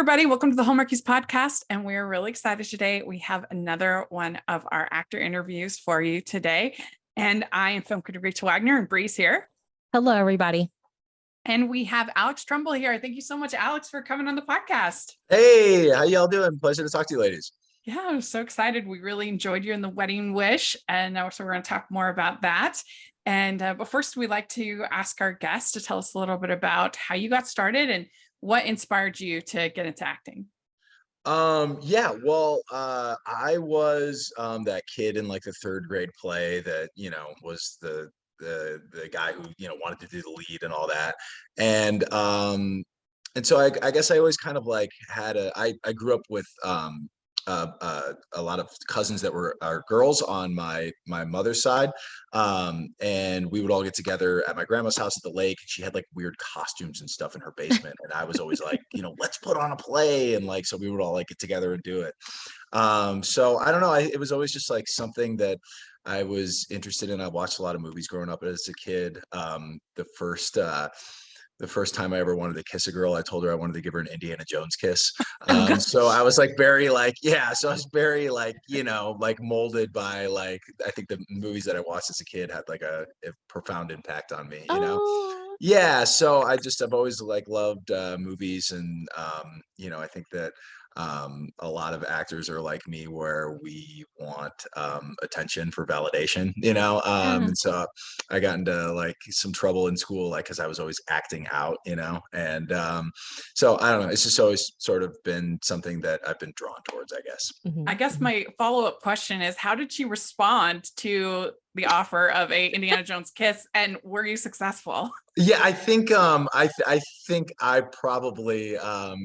everybody. Welcome to the Hallmarkies podcast. And we're really excited today. We have another one of our actor interviews for you today. And I am film critic Rachel Wagner, and Bree's here. Hello, everybody. And we have Alex Trumble here. Thank you so much, Alex, for coming on the podcast. Hey, how y'all doing? Pleasure to talk to you, ladies. Yeah, I'm so excited. We really enjoyed you in The Wedding Wish. And so we're going to talk more about that. And but first, we'd like to ask our guests to tell us a little bit about how you got started and what inspired you to get into acting. I was that kid in like the third grade play that, was the guy who, wanted to do the lead and all that. And so I guess I always kind of like had I grew up with a lot of cousins that were girls on my mother's side, and we would all get together at my grandma's house at the lake, and she had like weird costumes and stuff in her basement, and I was always like, let's put on a play, and like so we would all like get together and do it. So I don't know, it was always just like something that I was interested in. I watched a lot of movies growing up as a kid. The first time I ever wanted to kiss a girl, I told her I wanted to give her an Indiana Jones kiss. So I was like very like, so I was very like, like molded by like, I think the movies that I watched as a kid had like a profound impact on me, Oh. Yeah. So I've always like loved movies, and, I think that a lot of actors are like me where we want attention for validation, and so I got into like some trouble in school, like because I was always acting out, and so I don't know, it's just always sort of been something that I've been drawn towards, I guess. I guess my follow-up question is, how did she respond to the offer of a Indiana Jones kiss, and were you successful? Yeah, I think I think I probably I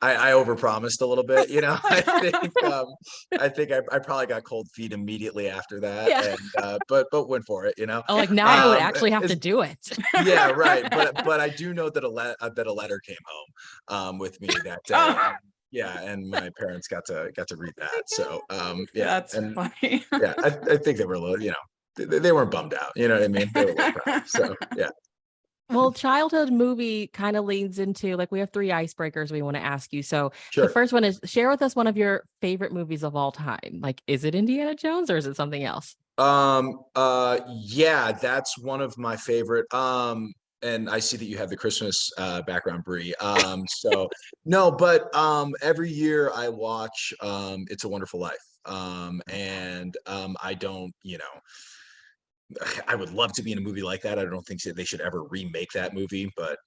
overpromised a little bit, I think I probably got cold feet immedium after that. Yeah. And but went for it, Oh, like now I would actually have to do it. Yeah, right. But I do know that a letter came home with me that day. Yeah, and my parents got to read that. So yeah, That's funny. Yeah, I think they were a little, they weren't bummed out, you know what I mean? They were a little proud. So yeah. Well, childhood movie kind of leads into, like, we have 3 icebreakers we want to ask you. So Sure. The first one is, share with us one of your favorite movies of all time. Like, is it Indiana Jones or is it something else? Yeah, that's one of my favorite. And I see that you have the Christmas background, Bree. So no, but every year I watch It's a Wonderful Life. And I don't, I would love to be in a movie like that. I don't think that they should ever remake that movie, but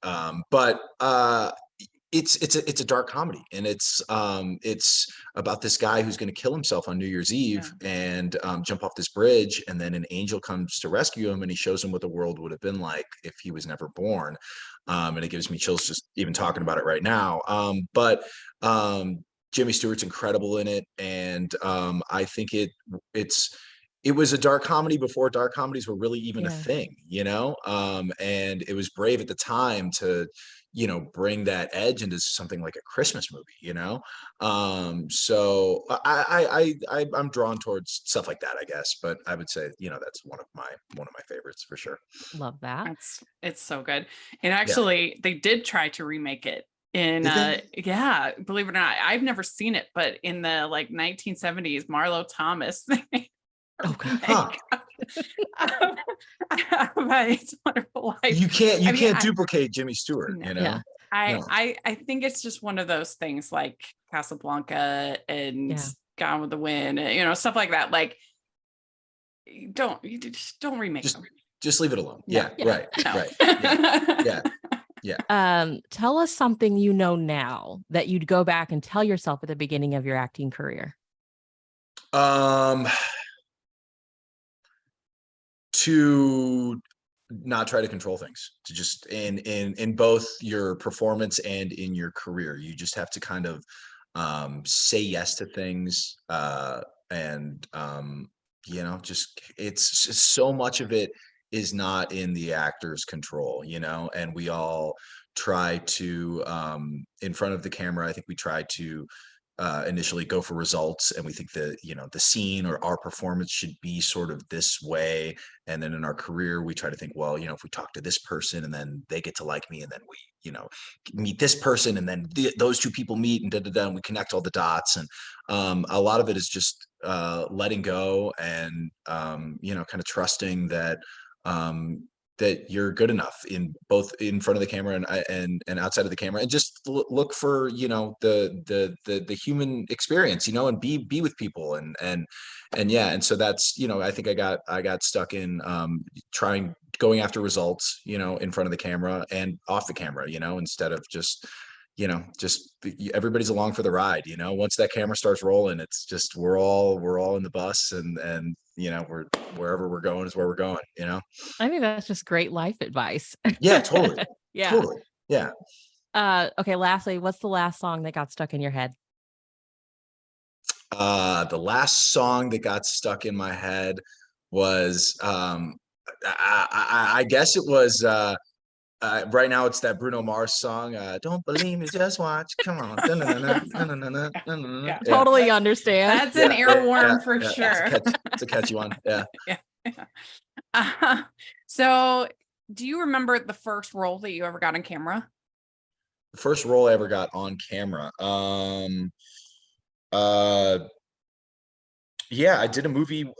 it's a dark comedy, and it's about this guy who's going to kill himself on New Year's Eve and jump off this bridge, and then an angel comes to rescue him, and he shows him what the world would have been like if he was never born. And it gives me chills just even talking about it right now. But Jimmy Stewart's incredible in it, and I think it was a dark comedy before dark comedies were really even a thing, and it was brave at the time to, bring that edge into something like a Christmas movie, so I'm drawn towards stuff like that, I guess, but I would say, that's one of my favorites for sure. Love that. It's so good. And actually they did try to remake it in believe it or not, I've never seen it, but in the like 1970s, Marlo Thomas Oh God. It's a Wonderful Life. You can't duplicate Jimmy Stewart, Yeah. I think it's just one of those things like Casablanca and Gone with the Wind, stuff like that. Like, you just don't remake them. Just leave it alone. Yeah. Right. No. Right. Yeah. Tell us something you know now that you'd go back and tell yourself at the beginning of your acting career. To not try to control things, to just in both your performance and in your career, you just have to kind of say yes to things, and just it's so much of it is not in the actor's control, and we all try to in front of the camera, I think we try to initially go for results, and we think that, you know, the scene or our performance should be sort of this way. And then in our career, we try to think, well, you know, if we talk to this person and then they get to like me, and then we, you know, meet this person, and then those two people meet, and and we connect all the dots. And a lot of it is just letting go, and you know, kind of trusting that that you're good enough in both in front of the camera and outside of the camera, and just look for, you know, the human experience, you know, and be with people, and yeah. And so that's, you know, I think I got stuck in going after results, you know, in front of the camera and off the camera, you know, instead of just, you know, just everybody's along for the ride, you know. Once that camera starts rolling, it's just we're all in the bus, and you know, we're wherever we're going is where we're going, you know. I think that's just great life advice. Yeah, totally. Yeah. Totally. Yeah. Okay, lastly, what's the last song that got stuck in your head? The last song that got stuck in my head was I guess it was right now it's that Bruno Mars song, Don't Believe Me, Just Watch. Come on. Yeah. Yeah. Totally understand. That's an earworm for Yeah. sure. It's a catchy one. Yeah. So do you remember the first role that you ever got on camera? The first role I ever got on camera. Yeah, I did a movie.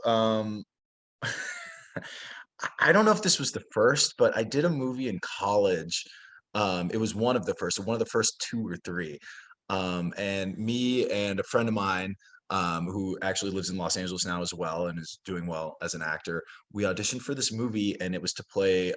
I don't know if this was the first, but I did a movie in college. It was one of the first two or three. And me and a friend of mine, who actually lives in Los Angeles now as well and is doing well as an actor, we auditioned for this movie, and it was to play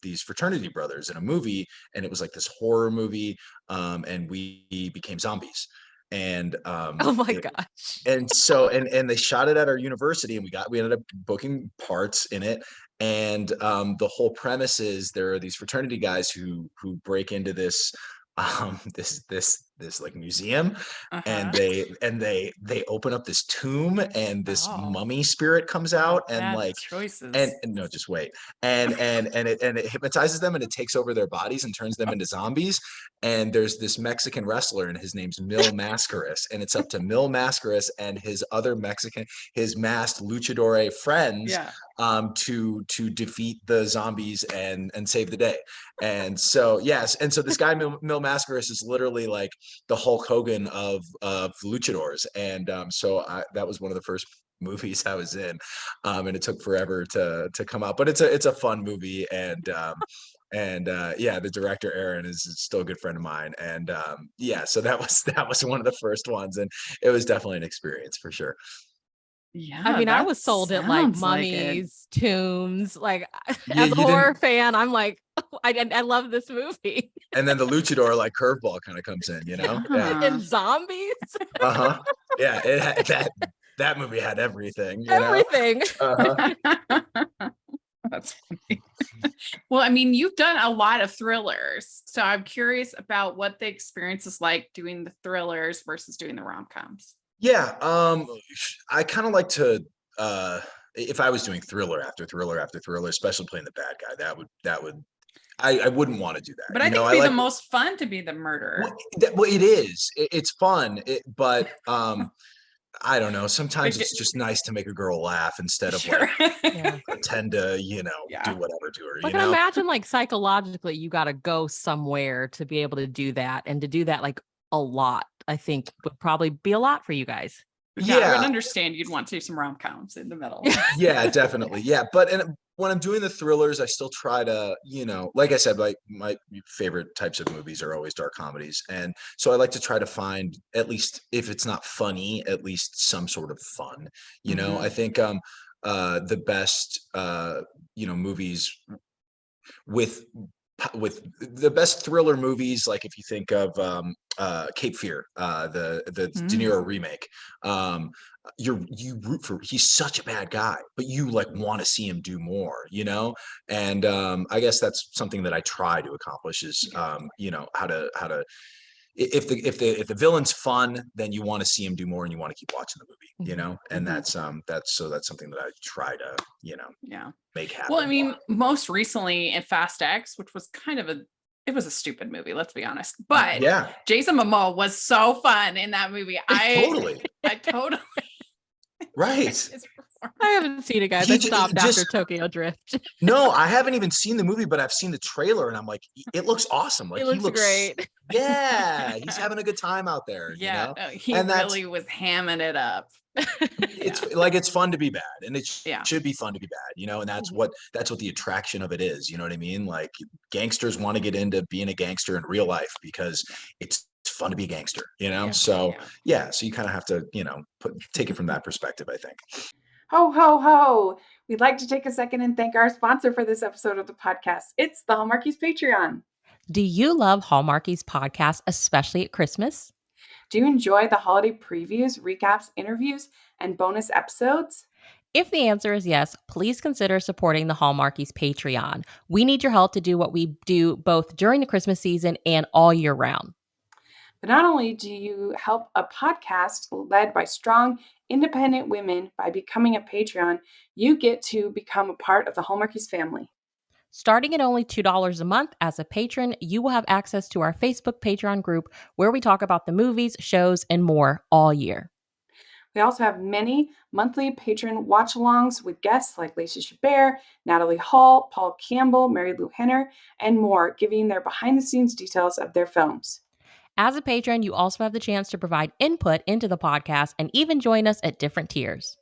these fraternity brothers in a movie, and it was like this horror movie, and we became zombies. And Oh my gosh. and so and they shot it at our university, and we ended up booking parts in it. And the whole premise is there are these fraternity guys who break into this this like museum, and they open up this tomb, and this Oh. mummy spirit comes out, and Bad like choices. and no, just wait. And it hypnotizes them, and it takes over their bodies and turns them into zombies. And there's this Mexican wrestler, and his name's Mil Mascaras, and it's up to Mil Mascaras and his masked luchador friends, Yeah. to defeat the zombies and save the day. And so yes, and so this guy Mil Mascaras is literally like the Hulk Hogan of luchadors. And so that was one of the first movies I was in, and it took forever to come out, but it's a fun movie. And yeah, the director Aaron is still a good friend of mine. And yeah, so that was one of the first ones, and it was definitely an experience for sure. Yeah. I mean, I that was sold at like sounds like it. mummies, tombs. Like Yeah, as a horror fan, I'm like, I love this movie. And then the luchador like curveball kind of comes in, you know. Yeah. And zombies, Uh-huh. Yeah, it had that movie had everything, you know. everything. Uh-huh. That's funny. Well, I mean, you've done a lot of thrillers, so I'm curious about what the experience is like doing the thrillers versus doing the rom-coms. Yeah, I kind of like to if I was doing thriller after thriller after thriller, especially playing the bad guy, that would I wouldn't want to do that. But I You think know, it'd I be like the most fun to be the murderer. well, it is. It's fun, but I don't know. Sometimes Like it's just nice to make a girl laugh instead of Sure. like Yeah. pretend to, you know, Yeah. do whatever to her, I you can know? imagine like psychologically, you got to go somewhere to be able to do that, and to do that like a lot, I think would probably be a lot for you guys. Yeah, I would Yeah, understand you'd want to do some rom-coms in the middle. yeah, definitely. Yeah, but when I'm doing the thrillers, I still try to, you know, like I said, like my favorite types of movies are always dark comedies, and so I like to try to find, at least if it's not funny, at least some sort of fun. You know, I think the best you know, movies with the best thriller movies, like if you think of Cape Fear, the De Niro remake, you root for, he's such a bad guy, but you like want to see him do more, you know. And I guess that's something that I try to accomplish is you know, how to if the villain's fun, then you want to see him do more, and you want to keep watching the movie, you know. And that's something that I try to, you know, Yeah. make happen Well, I mean, more. most recently in Fast X, which was kind of a it was a stupid movie, let's be honest. But Yeah, Jason Momoa was so fun in that movie. totally. I totally Right. his performance. I haven't seen it, guys. He I ju- stopped just after Tokyo Drift. No, I haven't even seen the movie, but I've seen the trailer and I'm like, it looks awesome. Like It he looks looks, great. yeah, he's having a good time out there, Yeah, no, he And that's really was hamming it up. it's Yeah. like it's fun to be bad, and it Yeah. should be fun to be bad, and that's Mhm. what the attraction of it is. You know what I mean? Like gangsters want to get into being a gangster in real life because it's fun to be a gangster, Yeah. So Yeah. yeah, so you kind of have to, take it from that perspective, I think. Ho, ho, ho. We'd like to take a second and thank our sponsor for this episode of the podcast. It's the Hallmarkies Patreon. Do you love Hallmarkies podcast, especially at Christmas? Do you enjoy the holiday previews, recaps, interviews, and bonus episodes? If the answer is yes, please consider supporting the Hallmarkies Patreon. We need your help to do what we do both during the Christmas season and all year round. But not only do you help a podcast led by strong, independent women by becoming a Patreon, you get to become a part of the Hallmarkies family. Starting at only $2 a month as a patron, you will have access to our Facebook Patreon group where we talk about the movies, shows, and more all year. We also have many monthly patron watch-alongs with guests like Lacey Chabert, Natalie Hall, Paul Campbell, Mary Lou Henner, and more, giving their behind-the-scenes details of their films. As a patron, you also have the chance to provide input into the podcast and even join us at different tiers.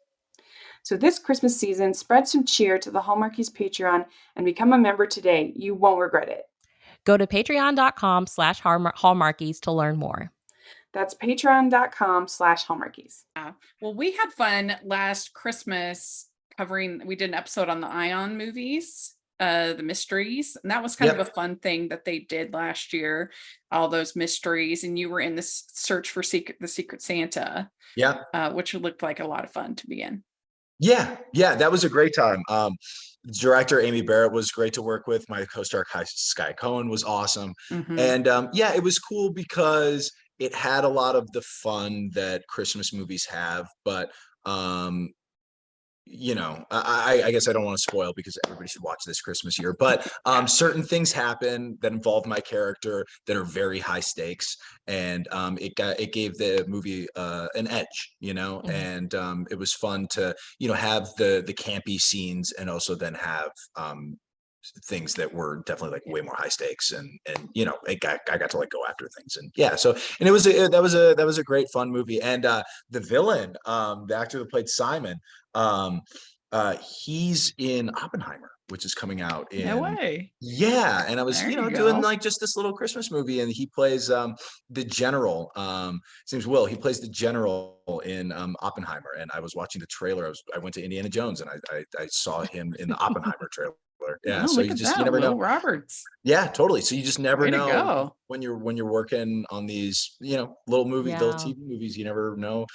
So this Christmas season, spread some cheer to the Hallmarkies Patreon and become a member today. You won't regret it. Go to patreon.com/hallmarkies to learn more. That's patreon.com/Hallmarkies. Well, we had fun last Christmas we did an episode on the Ion movies, the mysteries. And that was kind of a fun thing that they did last year, all those mysteries. And you were in this search for the Secret Santa, which looked like a lot of fun to be in. Yeah, that was a great time. Director Amy Barrett was great to work with. My co-star Sky Cohen was awesome. Mhm. And it was cool because it had a lot of the fun that Christmas movies have, but I guess I don't want to spoil because everybody should watch this Christmas year, but certain things happen that involve my character that are very high stakes, and it gave the movie an edge, and it was fun to have the campy scenes and also then have things that were definitely like way more high stakes, and I got to like go after things, and it was that was a great fun movie. And the villain, the actor that played Simon, he's in Oppenheimer, which is coming out in No way. Yeah, and I was There you doing go. like just this little Christmas movie, and he plays the general. His name's Will. He plays the general in Oppenheimer, and I was watching the trailer. I went to Indiana Jones, and I saw him in the Oppenheimer trailer. Yeah, Oh, so look you at just that, you never Will know. Roberts. Yeah, totally. So you just never Way to know go. when you're working on these, little movies, little Yeah. TV movies. You never know.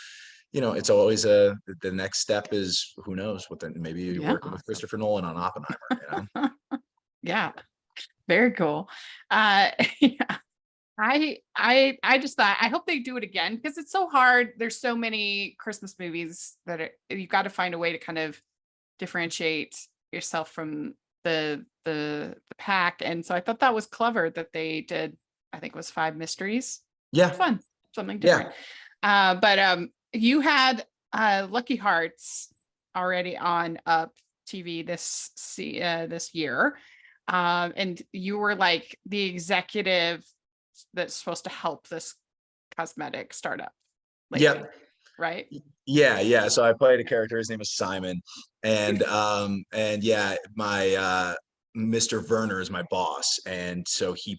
It's always the next step is who knows what then maybe you're Yeah. working with Christopher Nolan on Oppenheimer. Yeah, very cool. Yeah. I just thought I hope they do it again because it's so hard. There's so many Christmas movies that you've got to find a way to kind of differentiate yourself from the pack. And so I thought that was clever that they did. I think it was 5 mysteries. Yeah, Fun, something different. But you had Lucky Hearts already on Up TV this year, and you were like the executive that's supposed to help this cosmetic startup. Yep. Right. Yeah. So I played a character. His name is Simon, and my Mr. Werner is my boss, and so he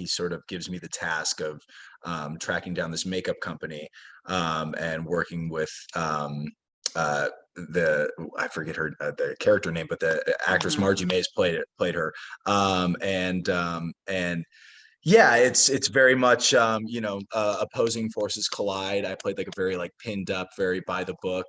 sort of gives me the task of tracking down this makeup company, and working with I forget her the character name, but the actress Margie Mays played her, and yeah, it's very much opposing forces collide. I played like a very like pinned up, very by the book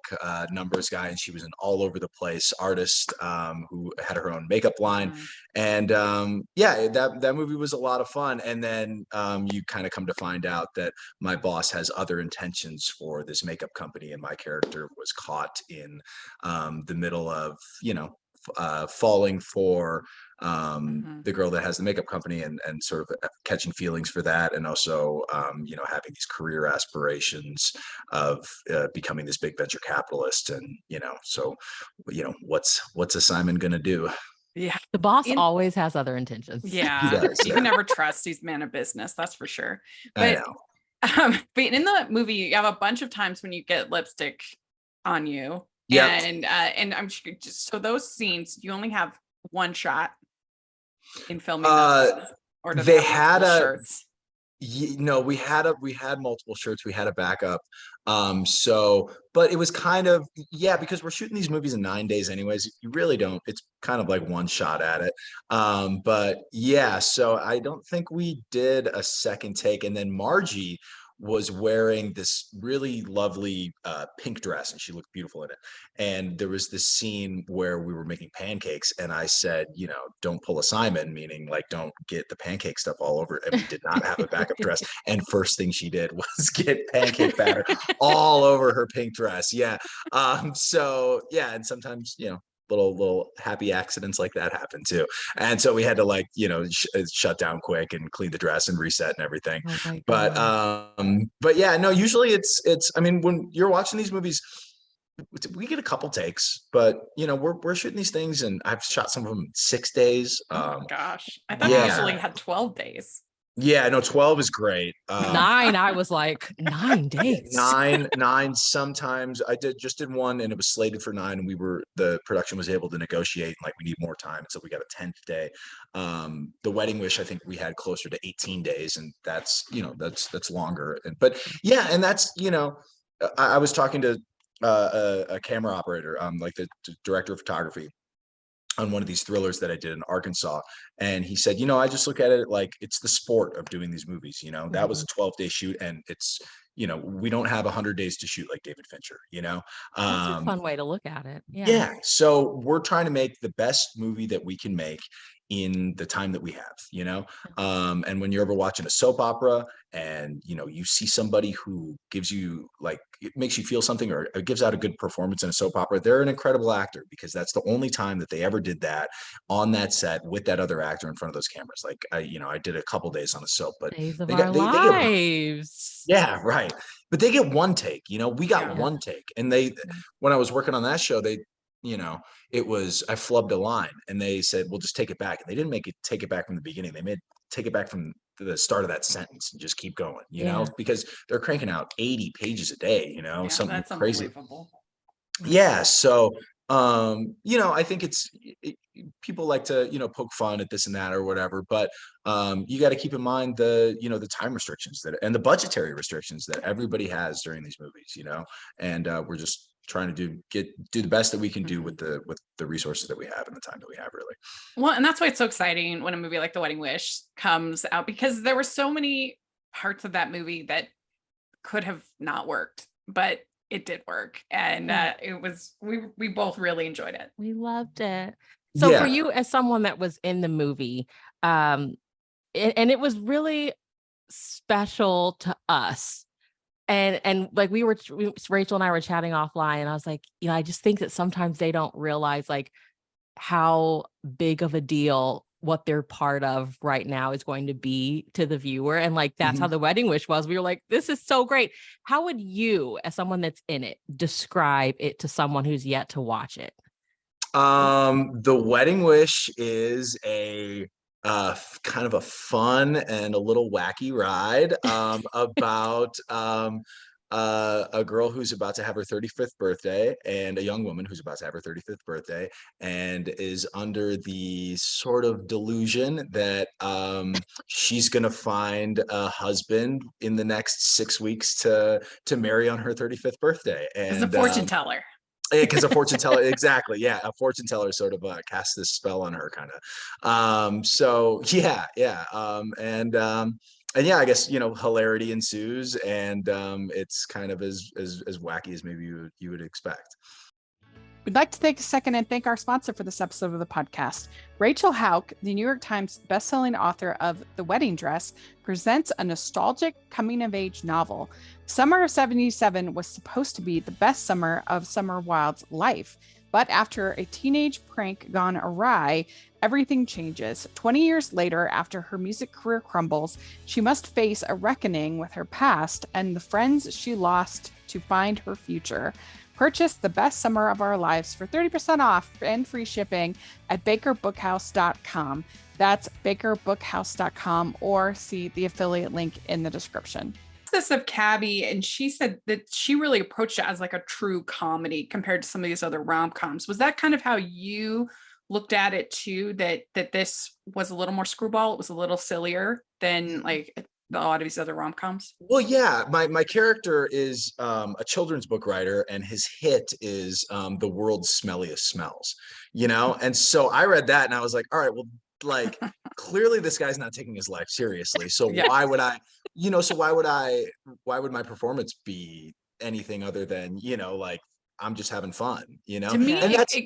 numbers guy, and she was an all over the place artist who had her own makeup line. And that movie was a lot of fun. And then you kind of come to find out that my boss has other intentions for this makeup company, and my character was caught in the middle of falling for Mhm. the girl that has the makeup company and sort of catching feelings for that, and also having these career aspirations of becoming this big venture capitalist, and so what's a Simon gonna do? Yeah. The boss In- always has other intentions. He Yeah. does, You yeah. can never trust these men of business, that's for sure. I But know. but in the movie, you have a bunch of times when you get lipstick on you. Yep. And I'm sure just so those scenes, you only have one shot in filming Uh, those, or do they they have had multiple a shirts? No, we had multiple shirts. We had a backup. But it was kind of, yeah, because we're shooting these movies in 9 days anyways. You really don't. It's kind of like one shot at it. But yeah, so I don't think we did a second take. And then Margie was wearing this really lovely pink dress, and she looked beautiful in it. And there was this scene where we were making pancakes, and I said, don't pull a Simon, meaning like don't get the pancake stuff all over. And we did not have a backup dress. And first thing she did was get pancake batter all over her pink dress. Yeah. So yeah, and sometimes little happy accidents like that happen too. And so we had to shut down quick and clean the dress and reset and everything. Oh my But gosh. but yeah, no, usually it's I mean, when you're watching these movies, we get a couple takes, but we're shooting these things, and I've shot some of them in 6 days. Oh my gosh. I thought you yeah. usually had 12 days. Yeah, no, 12 is great. 9, I was like, 9 days. Nine. Sometimes I just did one, and it was slated for 9, and the production was able to negotiate, like we need more time, so we got a 10th day. The Wedding Wish, I think we had closer to 18 days, and that's longer. But yeah, and that's I was talking to a camera operator, like the director of photography, on one of these thrillers that I did in Arkansas. And he said, I just look at it like it's the sport of doing these movies. That was a 12-day shoot, and it's, we don't have 100 days to shoot like David Fincher, That's a fun way to look at it. Yeah. So we're trying to make the best movie that we can make in the time that we have, and when you're ever watching a soap opera and, you see somebody who gives you it makes you feel something, or gives out a good performance in a soap opera, they're an incredible actor, because that's the only time that they ever did that on that set with that other actor in front of those cameras. Like I did a couple days on a soap, but Days of they our get lives. yeah, right. But they get one take, we got Yeah. one take. And when I was working on that show, it was, I flubbed a line, and they said, we'll just take it back. And they didn't take it back from the beginning. They take it back from the start of that sentence and just keep going, because they're cranking out 80 pages a day, Yeah, something that's crazy. unbelievable. Yeah. So, I think people like to, poke fun at this and that or whatever, but you got to keep in mind the time restrictions and the budgetary restrictions that everybody has during these movies, and we're just trying to do the best that we can do with the resources that we have and the time that we have, really. Well, and that's why it's so exciting when a movie like The Wedding Wish comes out, because there were so many parts of that movie that could have not worked, but it did work. And it was, we both really enjoyed it. We loved it. So for you, as someone that was in the movie, and it was really special to us. And like Rachel and I were chatting offline, and I was like, I just think that sometimes they don't realize like how big of a deal what they're part of right now is going to be to the viewer. And like, that's how The Wedding Wish was. We were like, this is so great. How would you, as someone that's in it, describe it to someone who's yet to watch it? The Wedding Wish is a kind of a fun and a little wacky ride about a girl who's about to have her 35th birthday, and a young woman who's about to have her 35th birthday, and is under the sort of delusion that she's going to find a husband in the next 6 weeks to marry on her 35th birthday. And As a fortune teller. Because a fortune teller, exactly, yeah, a fortune teller sort of casts this spell on her, kind of. So yeah, and yeah, I guess hilarity ensues, and it's kind of as wacky as maybe you would expect. We'd like to take a second and thank our sponsor for this episode of the podcast. Rachel Houck, the New York Times bestselling author of The Wedding Dress, presents a nostalgic coming-of-age novel. Summer of '77 was supposed to be the best summer of Summer Wilde's life. But after a teenage prank gone awry, everything changes. 20 years later, after her music career crumbles, she must face a reckoning with her past and the friends she lost to find her future. Purchase The Best Summer of Our Lives for 30% off and free shipping at bakerbookhouse.com. That's bakerbookhouse.com, or see the affiliate link in the description. This of Cabby, and she said that she really approached it as like a true comedy compared to some of these other rom-coms. Was that kind of how you looked at it too, that this was a little more screwball, it was a little sillier than like a lot of these other rom-coms? Well, yeah, my character is a children's book writer, and his hit is the world's smelliest smells, you know? And so I read that and I was like, all right, well, like clearly this guy's not taking his life seriously. So Yeah. why would I, so why would my performance be anything other than, like I'm just having fun, To me, And that's,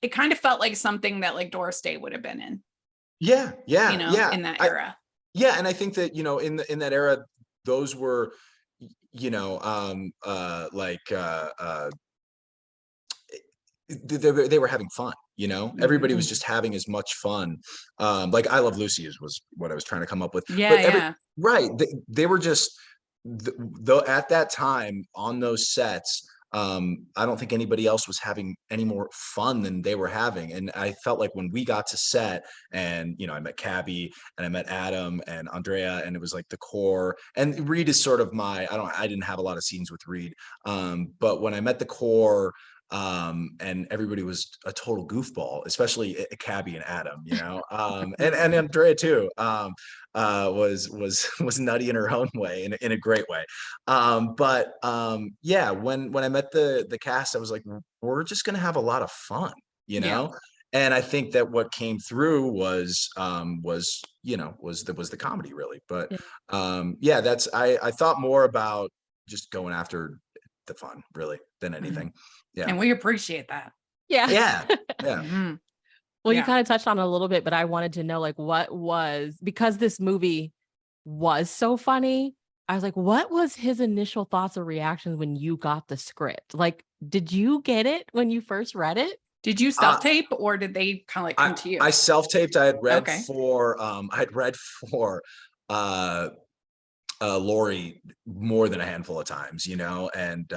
it kind of felt like something that like Doris Day would have been in, yeah, in that era. Yeah, and I think that in that era, those were, they were having fun. Everybody was just having as much fun. Like I Love Lucy was what I was trying to come up with. Yeah, Right. They were just though at that time on those sets. I don't think anybody else was having any more fun than they were having. And I felt like when we got to set and, I met Cabby and I met Adam and Andrea, and it was like the core, and Reed is sort of I didn't have a lot of scenes with Reed. But when I met the core, and everybody was a total goofball, especially Cabby and Adam, and Andrea too, was nutty in her own way, in a great way. Yeah, when I met the cast, I was like, we're just gonna have a lot of fun, Yeah. And I think that what came through was the comedy, really. But yeah, I thought more about just going after the fun, really, than anything. Yeah. And we appreciate that. Yeah. Yeah. Mhm. Well, Yeah. you kind of touched on it a little bit, but I wanted to know, like, because this movie was so funny, I was like, what was his initial thoughts or reactions when you got the script? Like, did you get it when you first read it? Did you self-tape, or did they kind of like come to you? I self-taped. I had read Okay. for Lori more than a handful of times, and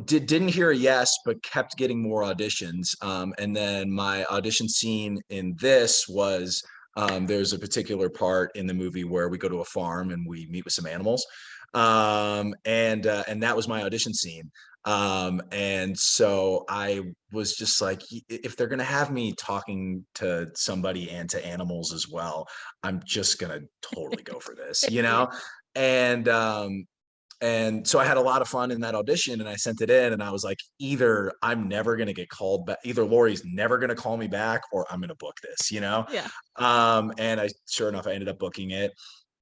didn't hear a yes, but kept getting more auditions. And then my audition scene in this was, there's a particular part in the movie where we go to a farm and we meet with some animals. And that was my audition scene. And so I was just like, if they're going to have me talking to somebody and to animals as well, I'm just going to totally go for this, and so I had a lot of fun in that audition, and I sent it in, and I was like, either I'm never going to get called back, either Lori's never going to call me back, or I'm going to book this, Yeah. And sure enough, I ended up booking it.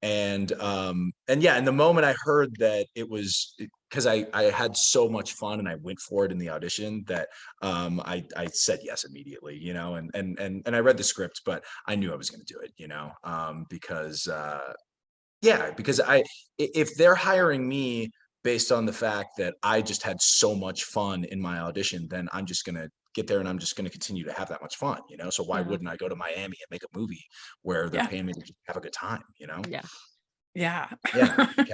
And yeah, and the moment I heard that it was, because I had so much fun and I went for it in the audition, that I said yes immediately, and I read the script, but I knew I was going to do it, because yeah, because if they're hiring me based on the fact that I just had so much fun in my audition, then I'm just going to get there and I'm just going to continue to have that much fun, So why wouldn't I go to Miami and make a movie where they're paying me to just have a good time, Yeah. Yeah.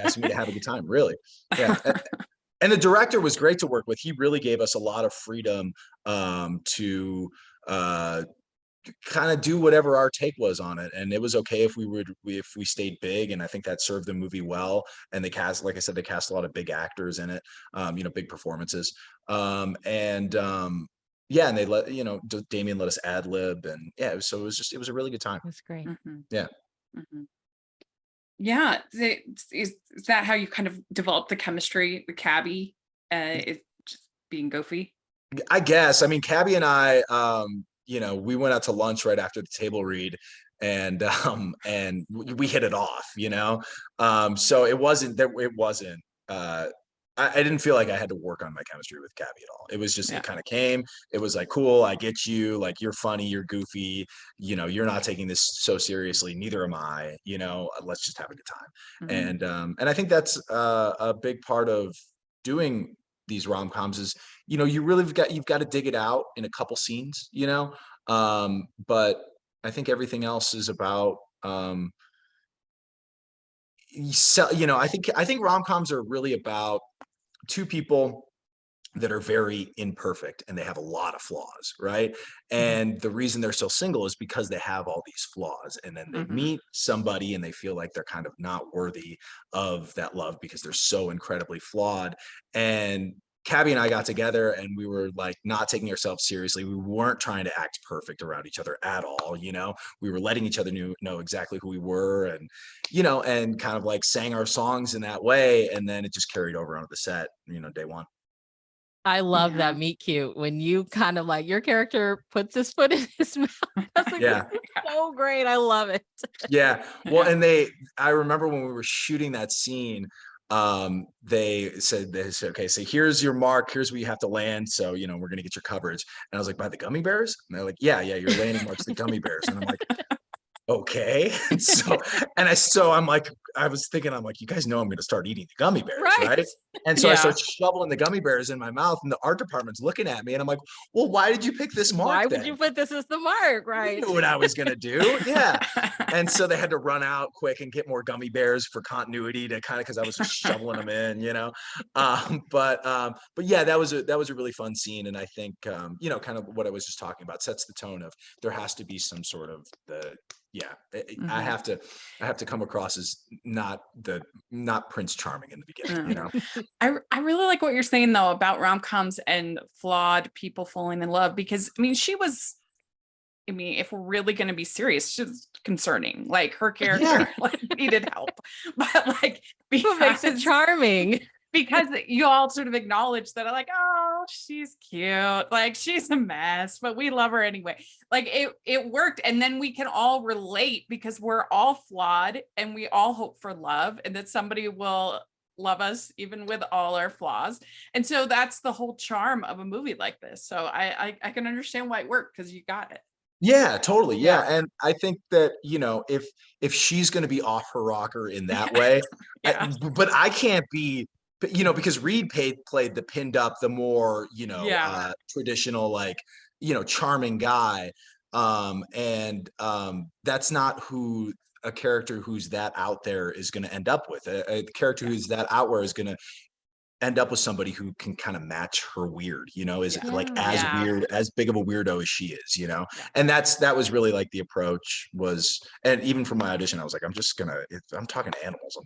Asking me to have a good time, really. Yeah. And the director was great to work with. He really gave us a lot of freedom to kind of do whatever our take was on it, and it was okay if we stayed big, and I think that served the movie well. And they cast, like I said, they cast a lot of big actors in it, big performances, yeah, and they let Damien let us ad lib, and yeah, it was a really good time. That's great. Mhm. Yeah. Mhm. Yeah, is that how you kind of developed the chemistry with Cabby? Is just being goofy? I guess. I mean, Cabby and I, we went out to lunch right after the table read, and we hit it off, so it wasn't that it wasn't. I didn't feel like I had to work on my chemistry with Cabby at all. It was just, it kind of came. It was like, cool, I get you. Like, you're funny, you're goofy. You're not taking this so seriously. Neither am I. Let's just have a good time. Mhm. And I think that's a big part of doing these rom-coms is, you've got to dig it out in a couple scenes, but I think everything else is about, I think rom-coms are really about two people that are very imperfect and they have a lot of flaws, right? And the reason they're so single is because they have all these flaws, and then they meet somebody and they feel like they're kind of not worthy of that love because they're so incredibly flawed. And Cabby and I got together and we were like not taking ourselves seriously. We weren't trying to act perfect around each other at all. We were letting each other know exactly who we were, and and kind of like sang our songs in that way. And then it just carried over onto the set, day one. I love Yeah. that meet cute when you kind of like your character puts his foot in his mouth. That's like, Yeah. this is so great. I love it. Yeah. Well, Yeah. and I remember when we were shooting that scene, they said, okay, so here's your mark, here's where you have to land. So, we're going to get your coverage. And I was like, by the gummy bears? And they're like, yeah, your landing mark's the gummy bears. And I'm like, okay. And I'm like, I was thinking, I'm like, you guys know I'm going to start eating the gummy bears, right? And so I start shoveling the gummy bears in my mouth, and the art department's looking at me, and I'm like, well, why did you pick this mark? Why then? would you put this as the mark, right? You knew what I was going to do. Yeah. And so they had to run out quick and get more gummy bears for continuity to kind of, because I was just shoveling them in, but yeah, that was a really fun scene. And I think, kind of what I was just talking about sets the tone of there has to be some sort of I have to come across as not Prince Charming in the beginning, I really like what you're saying though about rom-coms and flawed people falling in love, because if we're really going to be serious, she's concerning. Like her character needed help, but like what makes it charming? Because you all sort of acknowledge that, like, oh, she's cute, like she's a mess, but we love her anyway. Like it worked, and then we can all relate because we're all flawed, and we all hope for love, and that somebody will love us even with all our flaws. And so that's the whole charm of a movie like this. So I can understand why it worked, because you got it. Yeah, totally. Yeah. And I think that, if she's going to be off her rocker in that way, but I can't be, because Reed played the pinned up, the more, traditional, like, charming guy. And that's not who a character who's that out there is going to end up with. A character who's that out there is going to end up with somebody who can kind of match her weird, is like as weird, as big of a weirdo as she is, and that was really like the approach was. And even for my audition, I was like, I'm talking to animals,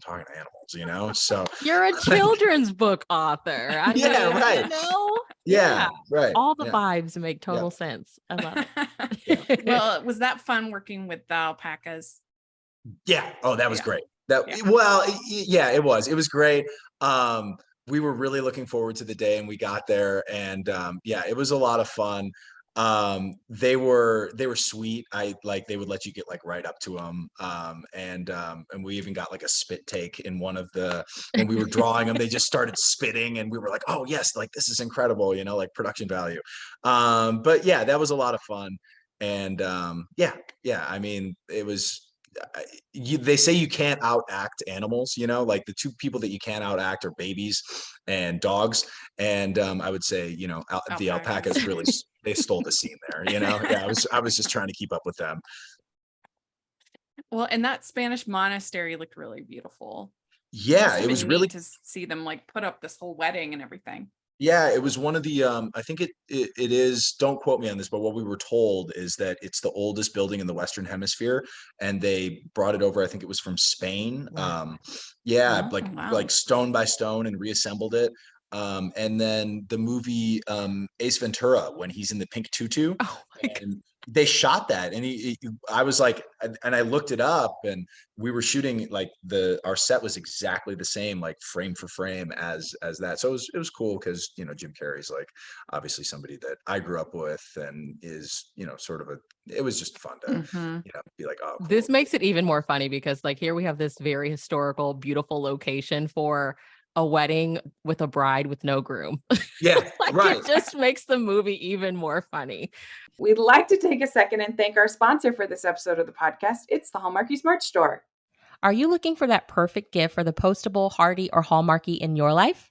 so you're a children's book author. Right. All the vibes make total sense. I love it. Well, was that fun working with the alpacas? Oh, that was great. Well, it was great. We were really looking forward to the day, and we got there, and it was a lot of fun. They were sweet. They would let you get like right up to them. And we even got like a spit take in one of when we were drawing them, they just started spitting, and we were like, oh yes, like this is incredible, like production value. But yeah, that was a lot of fun. And I mean, it was, they say you can't outact animals, like the two people that you can't outact are babies and dogs. And I would say, the alpacas really, they stole the scene there, I was just trying to keep up with them. Well, and that Spanish monastery looked really beautiful. Yeah, it was really to see them like put up this whole wedding and everything. Yeah, it was one of the, I think it is, don't quote me on this, but what we were told is that it's the oldest building in the Western Hemisphere, and they brought it over, I think it was from Spain. Wow. Like stone by stone, and reassembled it. And then the movie Ace Ventura, when he's in the pink tutu, and they shot that, and I was like, and I looked it up, and we were shooting like our set was exactly the same, like frame for frame as that. So it was cool, because Jim Carrey's like obviously somebody that I grew up with, and is sort of it was just fun to be like, oh, cool. This makes it even more funny because like here we have this very historical, beautiful location for a wedding with a bride with no groom. Yeah, right. It just makes the movie even more funny. We'd like to take a second and thank our sponsor for this episode of the podcast. It's the Hallmarkies merch store. Are you looking for that perfect gift for the postable, hearty, or Hallmarky in your life?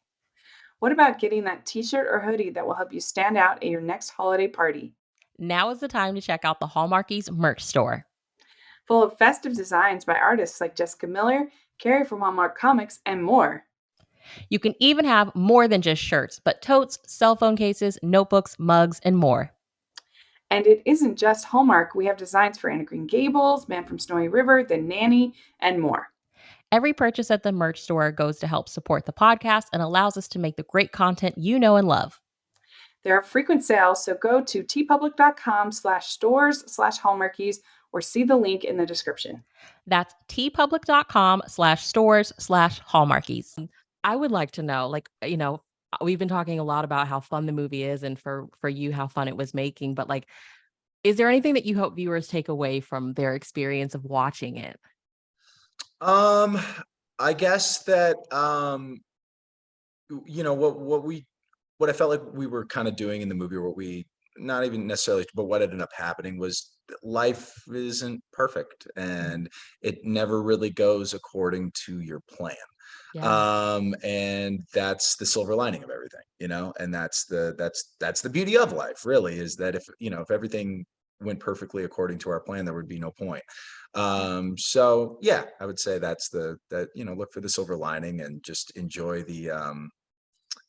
What about getting that t-shirt or hoodie that will help you stand out at your next holiday party? Now is the time to check out the Hallmarkies merch store. Full of festive designs by artists like Jessica Miller, Carrie from Hallmark Comics, and more. You can even have more than just shirts, but totes, cell phone cases, notebooks, mugs, and more. And it isn't just Hallmark. We have designs for Anna Green Gables, Man from Snowy River, The Nanny, and more. Every purchase at the merch store goes to help support the podcast and allows us to make the great content you know and love. There are frequent sales, so go to tpublic.com/stores/Hallmarkies or see the link in the description. That's tpublic.com/stores/Hallmarkies. I would like to know, like, we've been talking a lot about how fun the movie is and for you, how fun it was making, but like, is there anything that you hope viewers take away from their experience of watching it? I guess that, what I felt like we were kind of doing in the movie, or what we, not even necessarily, but what ended up happening was life isn't perfect and it never really goes according to your plan. Yeah. And that's the silver lining of everything, and that's the beauty of life, really, is that if everything went perfectly according to our plan, there would be no point. So yeah, I would say that's look for the silver lining and just enjoy the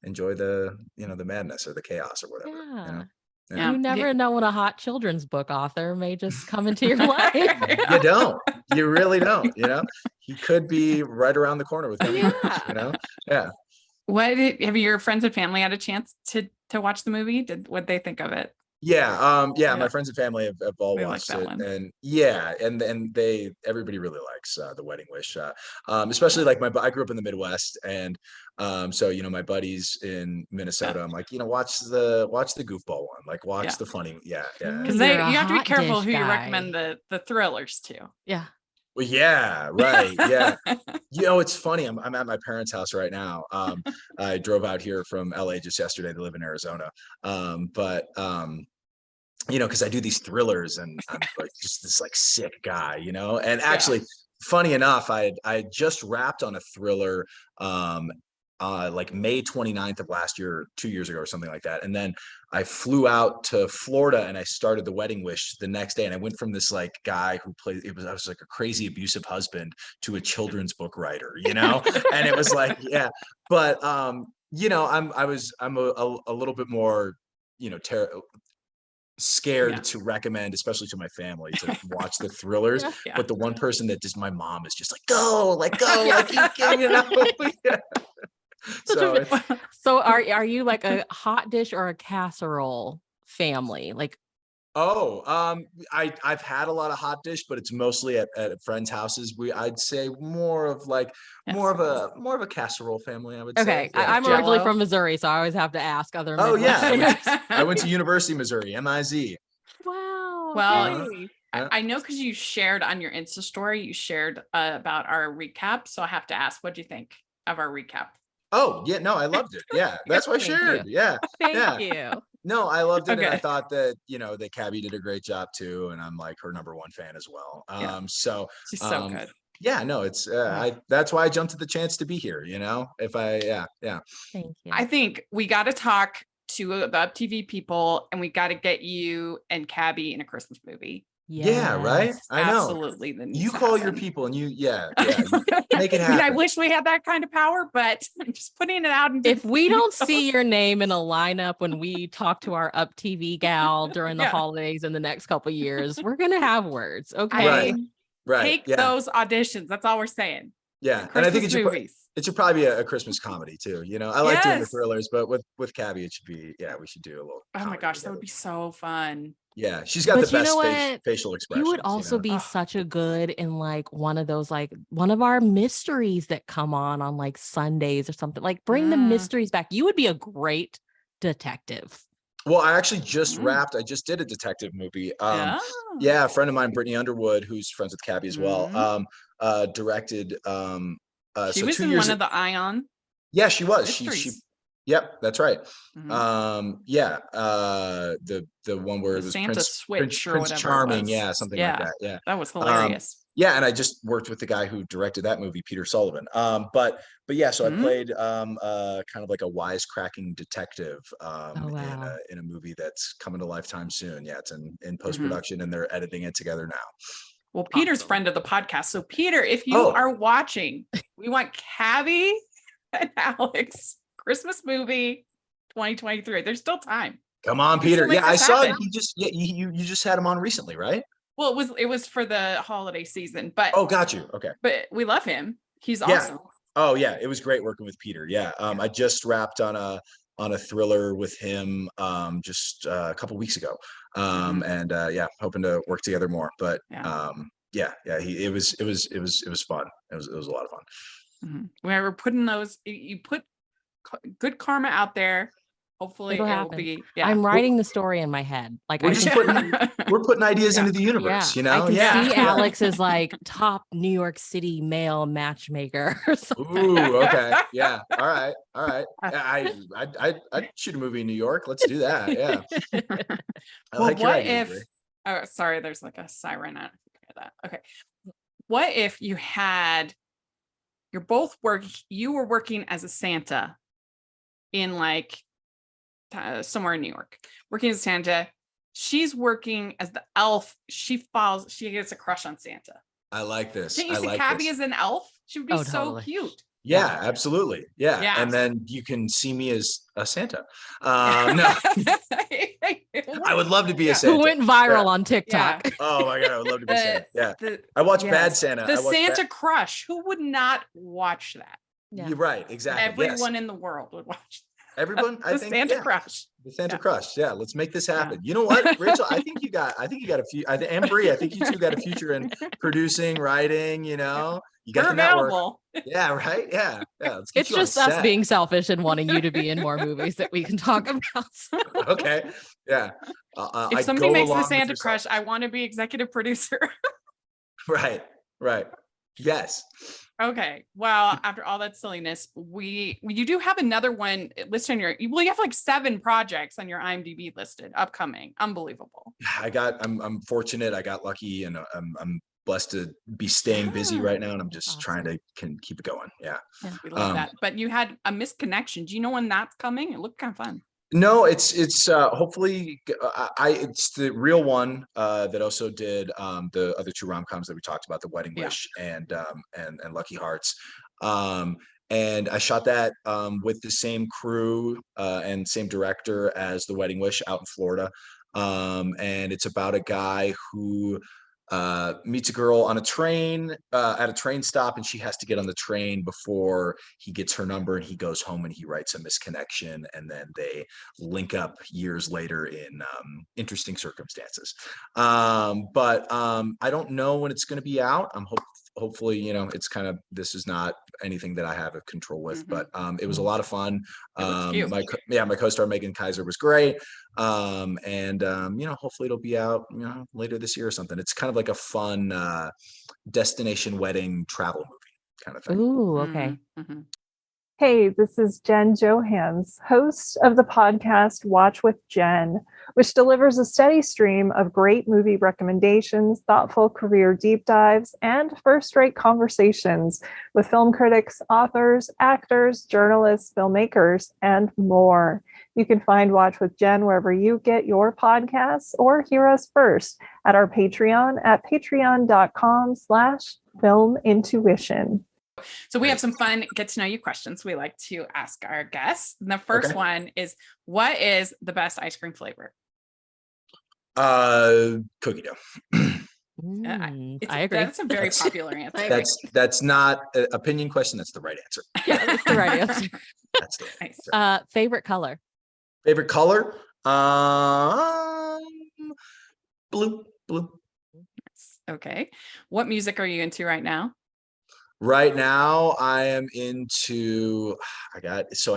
the madness or the chaos or whatever. Yeah. Yeah. You never know when a hot children's book author may just come into your life. You really don't, he could be right around the corner with coming. Yeah. What have your friends and family had a chance to watch the movie? What they think of it? Yeah, my friends and family have all They like watched that it, one. and everybody really likes The Wedding Wish, especially like I grew up in the Midwest, and so my buddies in Minnesota, I'm like, watch the goofball one, like watch the funny, Because you have to be careful who you recommend the thrillers to. Yeah. Well, yeah, right, yeah. It's funny. I'm at my parents' house right now. I drove out here from LA just yesterday to live in Arizona, because I do these thrillers and I'm like just this like sick guy, and actually funny enough, I just wrapped on a thriller like May 29th of last year, 2 years ago or something like that. And then I flew out to Florida and I started The Wedding Wish the next day. And I went from this like guy who I was like a crazy abusive husband to a children's book writer, and it was like, yeah, but I'm a little bit more, scared to recommend, especially to my family, to watch the thrillers. But the one person that just, my mom is just like, go, like So are you like a hot dish or a casserole family? Like, I've had a lot of hot dish, but it's mostly at friends' houses. I'd say more of a casserole family, I would say. Okay, I'm originally from Missouri, so I always have to ask other Midwesterners. I went to University of Missouri, MIZ. Wow. Well, I know because you shared on your Insta story, you shared about our recap. So I have to ask, what do you think of our recap? Oh, yeah, no, I loved it. Yeah, that's why I shared. Yeah. Thank you. No, I loved it. And I thought that, that Cabby did a great job too. And I'm like her number one fan as well. So she's so good. Yeah, no, it's that's why I jumped at the chance to be here, Thank you. I think we got to talk to the UpTV people and we got to get you and Cabby in a Christmas movie. Yes. Yeah, right. I know. Absolutely. You call your people and you make it happen. I wish we had that kind of power, but I'm just putting it out. If we don't see your name in a lineup when we talk to our UpTV gal during the holidays in the next couple of years, we're gonna have words. Okay. Right. Take those auditions. That's all we're saying. Yeah. And I think it should probably be a Christmas comedy too. I like doing the thrillers, but with Cabby, it should be, we should do a little. Oh my gosh, that would be so fun. Yeah, she's got the best facial expressions. You would also be such a good in like one of those, like one of our mysteries that come on like Sundays or something. Like bring the mysteries back. You would be a great detective. Well, I actually just wrapped. I just did a detective movie. A friend of mine, Brittany Underwood, who's friends with Cabby as well, directed. She was in one of the Ion. Yeah, she was. Mysteries. She Yep, that's right. The one where it was Santa Prince Switch or Prince whatever Charming, it was. something like that. Yeah, that was hilarious. Yeah, and I just worked with the guy who directed that movie, Peter Sullivan. But yeah, so I played kind of like a wisecracking detective wow. in a movie that's coming to Lifetime soon. Yeah, it's in post-production and they're editing it together now. Well, Peter's Awesome. friend of the podcast. So Peter, if you are watching, we want Cabby and Alex Christmas movie 2023. There's still time. Come on, Peter. Yeah, I saw it. You just had him on recently, right? Well, it was for the holiday season, but got you. Okay. But we love him. He's awesome. Oh yeah, it was great working with Peter. Yeah. I just wrapped on a thriller with him just a couple weeks ago. And hoping to work together more. But it was fun. It was a lot of fun. We're putting you put good karma out there. Hopefully it'll will be. Yeah. I'm writing the story in my head. Like we're putting ideas into the universe, you know? I can see Alex as like top New York City male matchmaker or something. Ooh, okay. Yeah. All right. I'd shoot a movie in New York. Let's do that. Yeah. Oh, sorry, there's like a siren. I don't hear that. Okay. What if you were working as a Santa in like somewhere in New York, working as Santa. She's working as the elf. She gets a crush on Santa. I like this. Can you see Cabby as an elf? She would be so totally. cute. Yeah, absolutely. Yeah. And then you can see me as a Santa. No. I would love to be a Santa. Who went viral on TikTok. Yeah. Oh my God, I would love to be Santa. Yeah. I watch Bad Santa. The Santa Crush. Who would not watch that? Yeah. You're right. Exactly. Everyone in the world would watch. Everyone, I think Santa Crush. The Santa Crush. Yeah, let's make this happen. You know what, Rachel? I think you got a few. And Bree, I think you two got a future in producing, writing. You know, you got the available. Yeah, right. Yeah. Let's get it's just us being selfish and wanting you to be in more movies that we can talk about. Okay. Yeah. If somebody makes the Santa Crush, I want to be executive producer. Right. Yes. Okay. Well, after all that silliness, you do have another one listed on you have like 7 projects on your IMDb listed upcoming. Unbelievable. I'm fortunate. I got lucky and I'm blessed to be staying busy right now. And I'm just trying to keep it going. Yeah. We love that. But you had a Misconnection. Do you know when that's coming? It looked kind of fun. No, it's hopefully it's the real one that also did the other 2 rom-coms that we talked about, The Wedding Wish and Lucky Hearts. And I shot that with the same crew and same director as The Wedding Wish out in Florida. And it's about a guy who meets a girl on a train at a train stop, and she has to get on the train before he gets her number, and he goes home and he writes a misconnection, and then they link up years later in interesting circumstances. But I don't know when it's going to be out. Hopefully, you know, it's kind of, this is not anything that I have a control with, but it was a lot of fun. My co-star Megan Kaiser was great. You know, hopefully it'll be out, you know, later this year or something. It's kind of like a fun destination wedding travel movie kind of thing. Ooh, okay. Hey, this is Jen Johans, host of the podcast Watch with Jen, which delivers a steady stream of great movie recommendations, thoughtful career deep dives, and first-rate conversations with film critics, authors, actors, journalists, filmmakers, and more. You can find Watch with Jen wherever you get your podcasts, or hear us first at our Patreon at patreon.com/filmintuition. So we have some fun get to know you questions we like to ask our guests. And the first one is, what is the best ice cream flavor? Cookie dough. I agree. That's a very popular answer. That's not an opinion question. That's the right answer. Yeah, that's the right answer. That's the right answer. Favorite color? Favorite color? Blue. Okay. What music are you into right now? Right now, I am into, I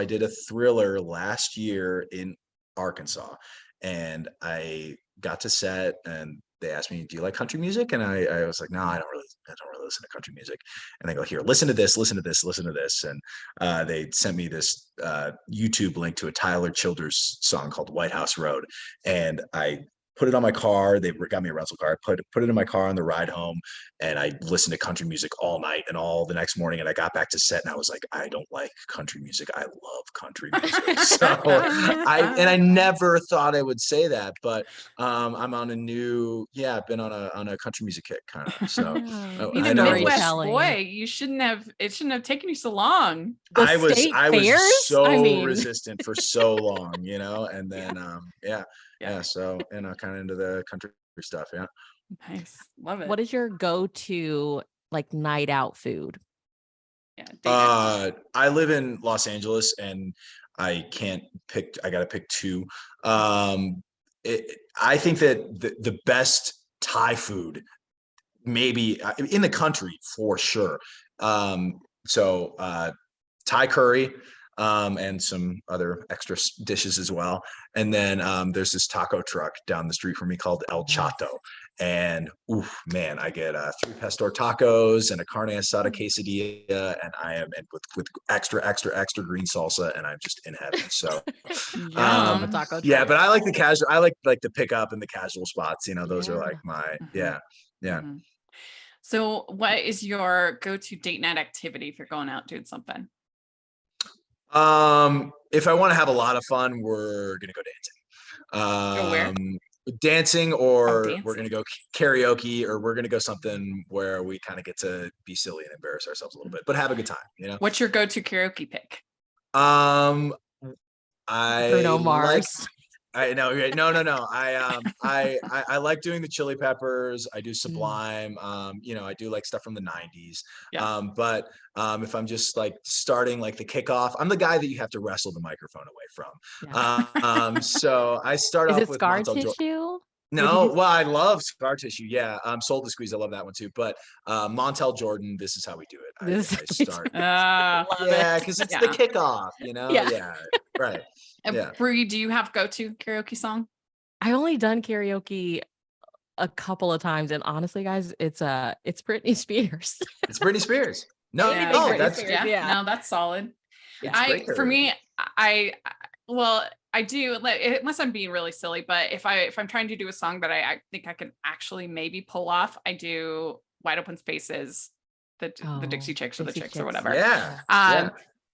did a thriller last year in Arkansas, and I got to set, and they asked me, do you like country music? And I was like, no, I don't really listen to country music. And they go, here, listen to this. And they sent me this YouTube link to a Tyler Childers song called White House Road. And I put it on my car. They got me a rental car. I put it in my car on the ride home, and I listened to country music all night and all the next morning. And I got back to set, and I was like, I don't like country music. I love country music. So I never thought I would say that, but I'm on a new, I've been on a country music kick kind of. So being a Midwest boy, it shouldn't have taken you so long. I was so resistant for so long, and then so kind of into the country stuff. Yeah. Nice. Love it. What is your go-to like night out food? I live in Los Angeles, and I can't pick. I got to pick two. I think that the best Thai food, maybe in the country for sure. So Thai curry, and some other extra dishes as well. And then there's this taco truck down the street from me called El Chato. And man, I get 3 pastor tacos and a carne asada quesadilla, and I am with extra green salsa, and I'm just in heaven. So but I like the casual. I like the pickup and the casual spots. Those are like my Mm-hmm. So what is your go-to date night activity if you're going out doing something? If I want to have a lot of fun, we're gonna go dancing. Go where? Dancing, or we're gonna go karaoke, or we're gonna go something where we kind of get to be silly and embarrass ourselves a little bit, but have a good time. What's your go-to karaoke pick? Bruno Mars. I know. No. I like doing the Chili Peppers. I do Sublime. I do like stuff from the 90s. Yeah. But if I'm just like starting like the kickoff, I'm the guy that you have to wrestle the microphone away from. Yeah. So I start off with Scar Tissue. No, well, I love Scar Tissue. Yeah. Soul to Squeeze. I love that one too. But Montel Jordan, This Is How We Do It. I start. Because it's the kickoff, Yeah. Right. Bree, do you have go-to karaoke song? I only done karaoke a couple of times, and honestly, guys, it's Britney Spears. It's Britney Spears. No, that's solid. For me, I do, unless I'm being really silly, but if I'm trying to do a song that I think I can actually maybe pull off, I do Wide Open Spaces, the Dixie Chicks or the Chicks or whatever.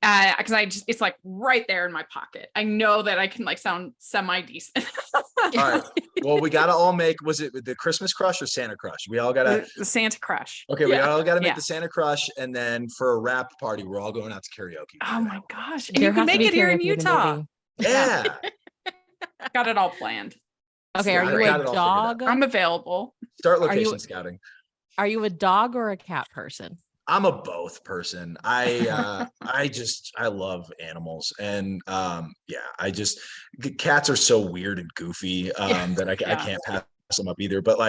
Because it's like right there in my pocket. I know that I can like sound semi-decent. All right. Well, we gotta all make, was it the Christmas Crush or Santa Crush? We all gotta the Santa Crush. Okay, we all gotta make the Santa Crush, and then for a rap party, we're all going out to karaoke. Oh my gosh. And you can make it here in Utah. Yeah. Got it all planned. Okay, are you a dog? I'm available. Start location scouting. Are you a dog or a cat person? I'm a both person. I love animals, and cats are so weird and goofy that I can't pass them up either. But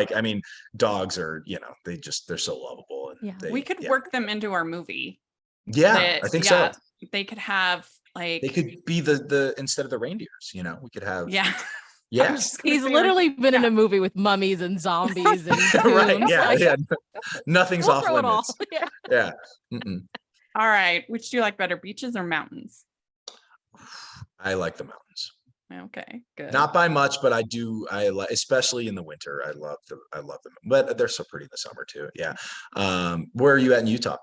dogs are, they're so lovable, and we could work them into our movie. I think so. They could have they could be the instead of the reindeers, we could have Yeah, he's literally been in a movie with mummies and zombies and right. Nothing's off limits. Yeah. All right, which do you like better, beaches or mountains? I like the mountains. Okay, good. Not by much, but I do. I like, especially in the winter. I love them, but they're so pretty in the summer too. Yeah. Where are you at in Utah?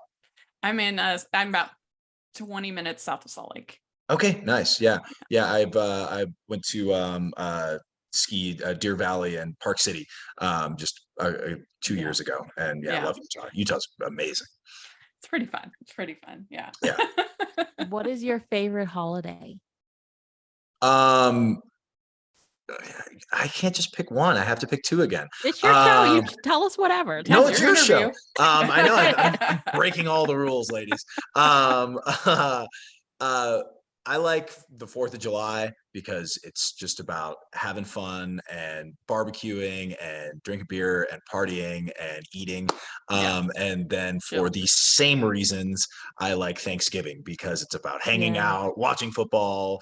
I'm about 20 minutes south of Salt Lake. Okay, nice. Yeah. I went to ski Deer Valley and Park City just 2 years ago, and I love Utah. Utah's amazing. It's pretty fun. Yeah. What is your favorite holiday? I can't just pick one. I have to pick two again. It's your show. You tell us whatever. It's your show. I know I'm breaking all the rules, ladies. I like the 4th of July because it's just about having fun and barbecuing and drinking beer and partying and eating. And then for the same reasons, I like Thanksgiving because it's about hanging out, watching football,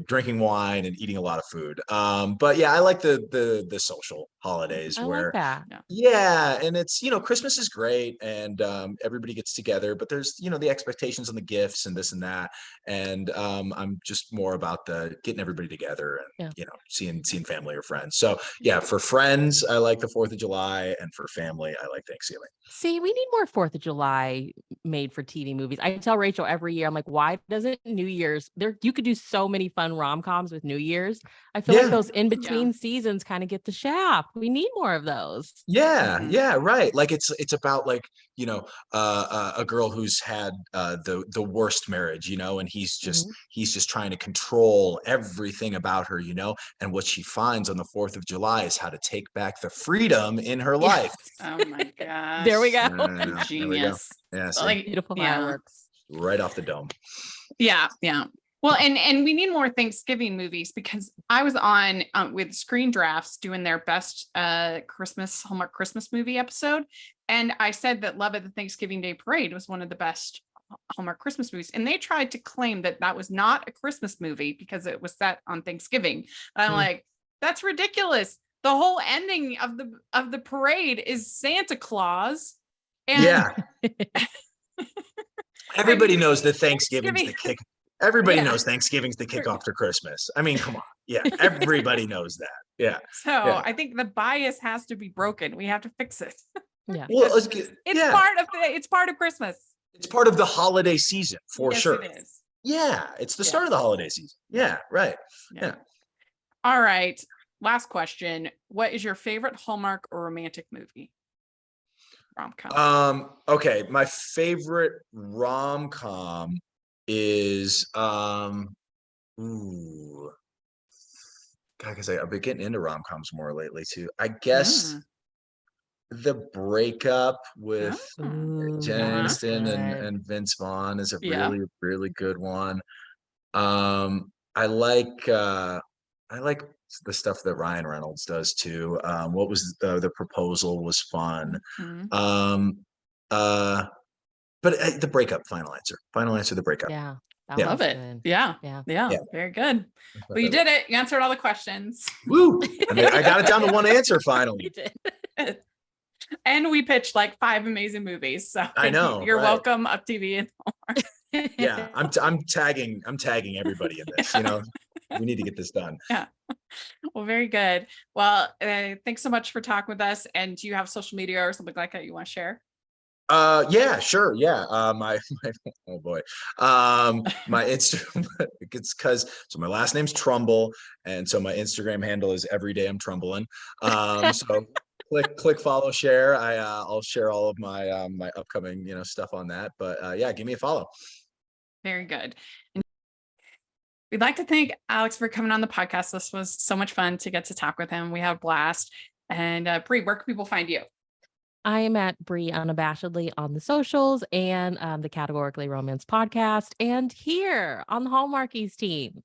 drinking wine and eating a lot of food. But I like the social holidays where, like that. And it's, Christmas is great and everybody gets together, but there's, the expectations and the gifts and this and that. And I'm just more about the getting everybody everybody together and, Yeah. you know, seeing family or friends. So yeah, for friends, I like the 4th of July, and for family, I like Thanksgiving. See, we need more 4th of July made for TV movies. I tell Rachel every year, I'm like, why doesn't New Year's there? You could do so many fun rom-coms with New Year's. I feel like those in between seasons kind of get the shaft. We need more of those. Yeah, yeah, right. Like it's about like, you know, a girl who's had the worst marriage, you know, and he's just trying to control everything about her, you know, and what she finds on the 4th of July is how to take back the freedom in her life. Oh my gosh. There we go. Genius. There we go. Yeah, Like, beautiful fireworks. Right off the dome. Yeah, yeah. Well, and we need more Thanksgiving movies, because I was on with Screen Drafts doing their best Hallmark Christmas movie episode, and I said that Love at the Thanksgiving Day Parade was one of the best Hallmark Christmas movies, and they tried to claim that that was not a Christmas movie because it was set on Thanksgiving. And I'm like, that's ridiculous. The whole ending of the parade is Santa Claus. And everybody knows that Thanksgiving's the kick. Everybody knows Thanksgiving's the kickoff to Christmas. I mean, come on. Yeah, everybody knows that. Yeah. So I think the bias has to be broken. We have to fix it. Yeah. Well, it's part of Christmas. It's part of the holiday season for sure. It is. Yeah, it's the start of the holiday season. Yeah, right. Yeah. All right. Last question. What is your favorite Hallmark or romantic movie? Rom-com. Okay, my favorite rom-com is because I've been getting into rom-coms more lately too. I guess The Breakup with Jen Aniston and Vince Vaughn is a really, really good one. I like the stuff that Ryan Reynolds does too. What was the Proposal was fun. But The Breakup, final answer, The Breakup. Yeah. I love it. Good. Yeah. Very good. Well, you did it. You answered all the questions. Woo! I mean, I got it down to one answer finally. You did. And we pitched like 5 amazing movies. So I know. You're welcome, Up TV and Hallmark. Yeah, I'm tagging everybody in this. You know, we need to get this done. Yeah. Well, very good. Well, thanks so much for talking with us. And do you have social media or something like that you want to share? Yeah, sure. Yeah. My oh boy. My Instagram, so my last name's Trumble, and so my Instagram handle is Everyday I'm Trumbling. So click follow, share. I'll share all of my my upcoming, you know, stuff on that. But yeah, give me a follow. Very good. And we'd like to thank Alex for coming on the podcast. This was so much fun to get to talk with him. We had a blast. And Bree, where can people find you? I am at Bree Unabashedly on the socials and the Categorically Romance podcast, and here on the Hallmarkies team.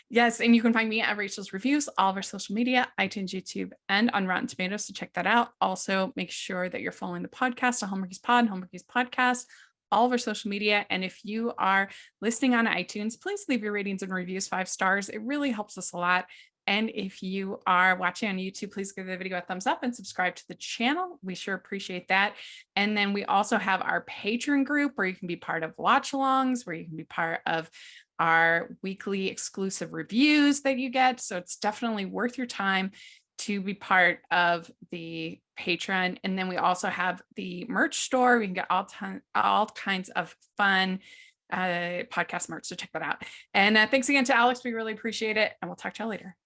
Yes, and you can find me at Rachel's Reviews, all of our social media, iTunes, YouTube, and on Rotten Tomatoes. So check that out. Also, make sure that you're following the podcast, Hallmarkies Pod, Hallmarkies Podcast, all of our social media. And if you are listening on iTunes, please leave your ratings and reviews 5 stars. It really helps us a lot. And if you are watching on YouTube, please give the video a thumbs up and subscribe to the channel. We sure appreciate that. And then we also have our Patreon group where you can be part of watch-alongs, where you can be part of our weekly exclusive reviews that you get. So it's definitely worth your time to be part of the Patreon. And then we also have the merch store. We can get all kinds of fun podcast merch, so check that out. And thanks again to Alex. We really appreciate it. And we'll talk to you later.